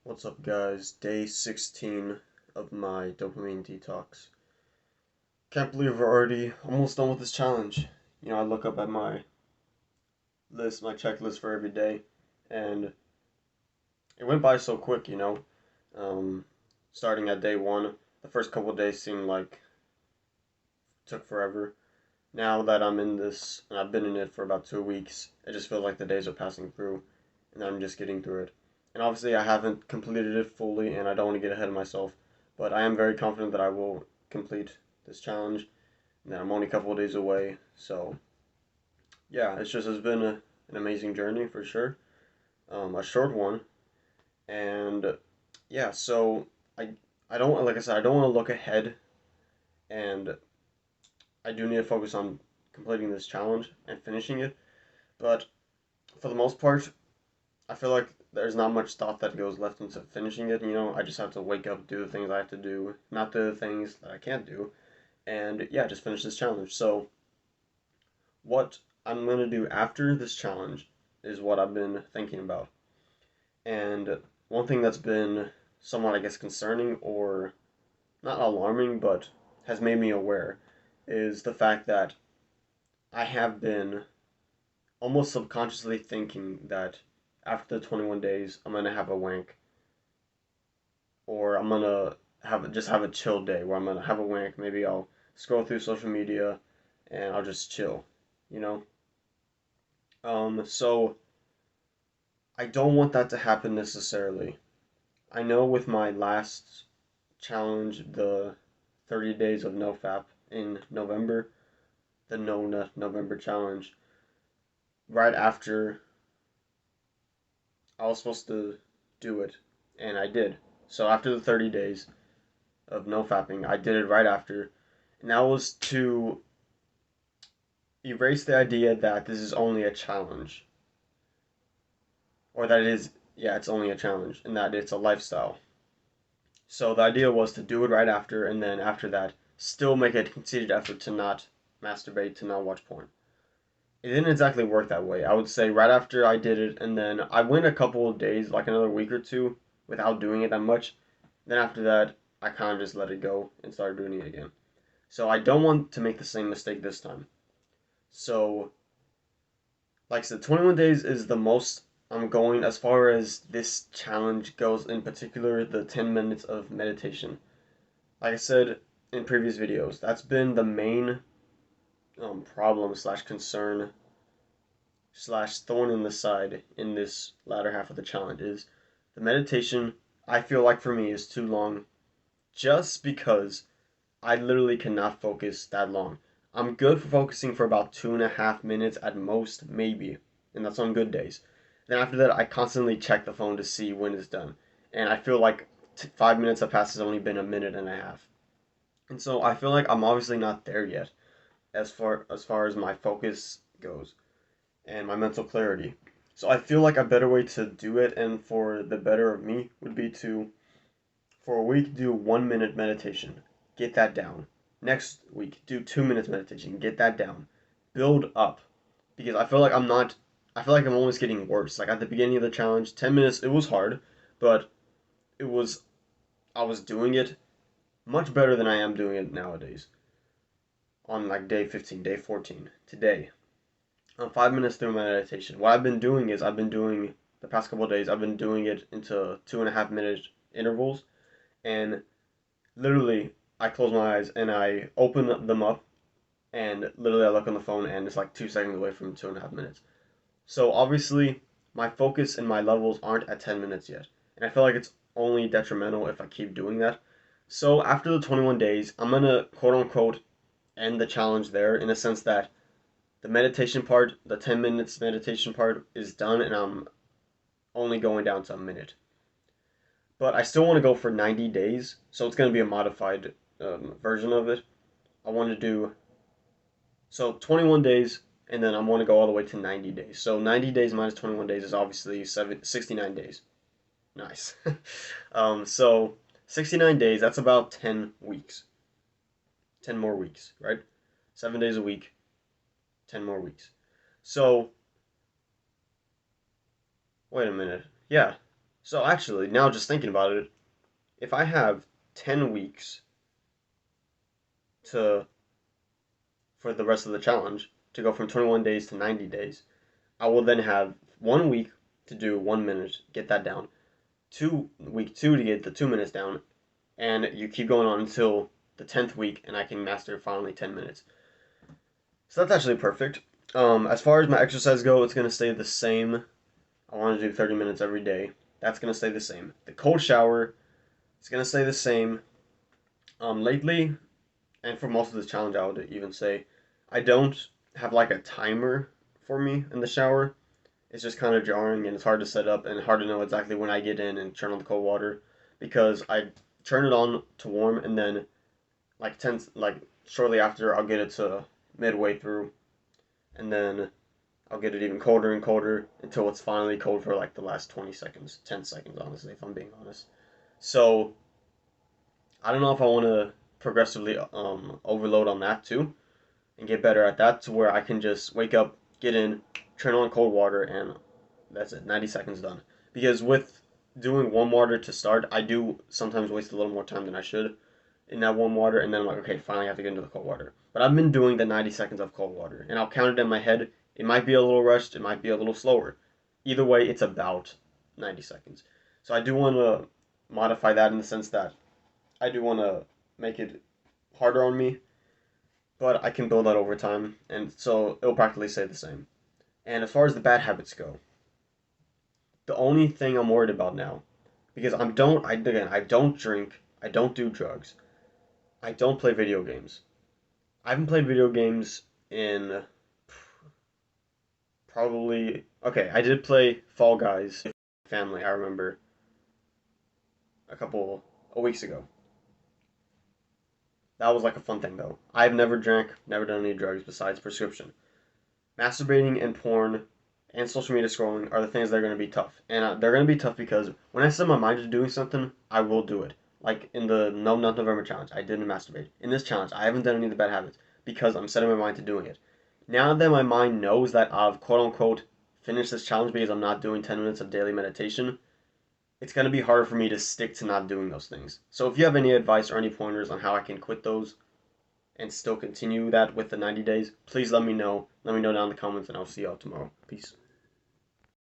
What's up, guys? Day 16 of my dopamine detox. Can't believe we're already almost done with this challenge. I look up at my list, my checklist for every day, and it went by so quick. Um, Starting at day one, the first couple of days seemed like took forever. Now that I'm in this, and I've been in it for about 2 weeks, it just feels like the days are passing through, and I'm just getting through it. And obviously, I haven't completed it fully, and I don't want to get ahead of myself, but I am very confident that I will complete this challenge, and that I'm only a couple of days away. So, yeah, it's been an amazing journey for sure, a short one, and yeah, so I I don't like I said I don't want to look ahead, and I do need to focus on completing this challenge and finishing it. But for the most part, I feel like there's not much thought that goes left into finishing it. I just have to wake up, do the things I have to do, not do the things that I can't do, and yeah, just finish this challenge. So, what I'm gonna do after this challenge is what I've been thinking about. And one thing that's been somewhat, I guess, concerning or not alarming, but has made me aware is the fact that I have been almost subconsciously thinking that after the 21 days, I'm gonna have a wank, or I'm gonna have a chill day where I'm gonna have a wank. Maybe I'll scroll through social media and I'll just chill, you know. So I don't want that to happen necessarily. I know with my last challenge, the 30 days of no in November, the No Nut November challenge, right after I was supposed to do it, and I did. So after the 30 days of no fapping, I did it right after, and that was to erase the idea that this is only a challenge, or that it is, yeah, it's only a challenge, and that it's a lifestyle. So the idea was to do it right after, and then after that, still make a conceited effort to not masturbate, to not watch porn. It didn't exactly work that way. I would say right after I did it, and then I went a couple of days, like another week or two, without doing it that much. Then after that, I kind of just let it go and started doing it again. So I don't want to make the same mistake this time. So, like I said, 21 days is the most I'm going as far as this challenge goes, in particular, the 10 minutes of meditation. Like I said in previous videos, that's been the main problem slash concern slash thorn in the side in this latter half of the challenge is the meditation. I feel like for me is too long, just because I literally cannot focus that long. I'm good for focusing for about 2.5 minutes at most, maybe, and that's on good days. Then after that, I constantly check the phone to see when it's done, and I feel like 5 minutes have passed has only been a minute and a half, and so I feel like I'm obviously not there yet as far as my focus goes and my mental clarity. So I feel like a better way to do it, and for the better of me, would be to, for a week, do 1 minute meditation. Get that down. Next week, do 2 minutes meditation. Get that down. Build up. Because I feel like I'm almost getting worse. Like at the beginning of the challenge, 10 minutes, it was hard, but it was, I was doing it much better than I am doing it nowadays. On like day 15, day 14, today. 5 minutes through my meditation. What I've been doing is I've been doing the past couple of days. I've been doing it into 2.5 minute intervals, and literally I close my eyes and I open them up, and literally I look on the phone and it's like 2 seconds away from 2.5 minutes. So obviously my focus and my levels aren't at 10 minutes yet, and I feel like it's only detrimental if I keep doing that. So after the 21 days, I'm gonna quote unquote end the challenge there, in a sense that the meditation part, the 10 minutes meditation part is done, and I'm only going down to a minute. But I still want to go for 90 days, so it's going to be a modified version of it. I want to do, so 21 days, and then I want to go all the way to 90 days. So 90 days minus 21 days is obviously 69 days. Nice. So 69 days, that's about 10 weeks. 10 more weeks, right? 7 days a week, 10 more weeks. So, wait a minute. Yeah. So actually, now just thinking about it, if I have 10 weeks to for the rest of the challenge to go from 21 days to 90 days, I will then have 1 week to do 1 minute, get that down. Week two to get the 2 minutes down, and you keep going on until the 10th week, and I can master finally 10 minutes. So that's actually perfect. As far as my exercise go, it's gonna stay the same. I want to do 30 minutes every day. That's gonna stay the same. The cold shower is gonna stay the same. Lately, and for most of this challenge, I would even say, I don't have like a timer for me in the shower. It's just kind of jarring and it's hard to set up and hard to know exactly when I get in and turn on the cold water because I turn it on to warm and then like shortly after I'll get it to midway through and then I'll get it even colder and colder until it's finally cold for like the last 20 seconds, 10 seconds honestly if I'm being honest. So I don't know if I want to progressively overload on that too and get better at that to where I can just wake up, get in, turn on cold water, and that's it. 90 seconds done. Because with doing warm water to start, I do sometimes waste a little more time than I should in that warm water, and then I'm like, okay, finally I have to get into the cold water. But I've been doing the 90 seconds of cold water, and I'll count it in my head. It might be a little rushed, it might be a little slower. Either way, it's about 90 seconds. So I do want to modify that in the sense that I do want to make it harder on me, but I can build that over time, and so it'll practically stay the same. And as far as the bad habits go, the only thing I'm worried about now, because I don't drink, I don't do drugs, I don't play video games. I haven't played video games in probably okay. I did play Fall Guys with my family. I remember a couple of weeks ago. That was like a fun thing though. I've never drank, never done any drugs besides prescription. Masturbating and porn and social media scrolling are the things that are going to be tough. And they're going to be tough because when I set my mind to doing something, I will do it. Like in the No Nut November challenge, I didn't masturbate. In this challenge, I haven't done any of the bad habits because I'm setting my mind to doing it. Now that my mind knows that I've quote unquote finished this challenge because I'm not doing 10 minutes of daily meditation, it's going to be harder for me to stick to not doing those things. So if you have any advice or any pointers on how I can quit those and still continue that with the 90 days, please let me know. Let me know down in the comments, and I'll see y'all tomorrow. Peace.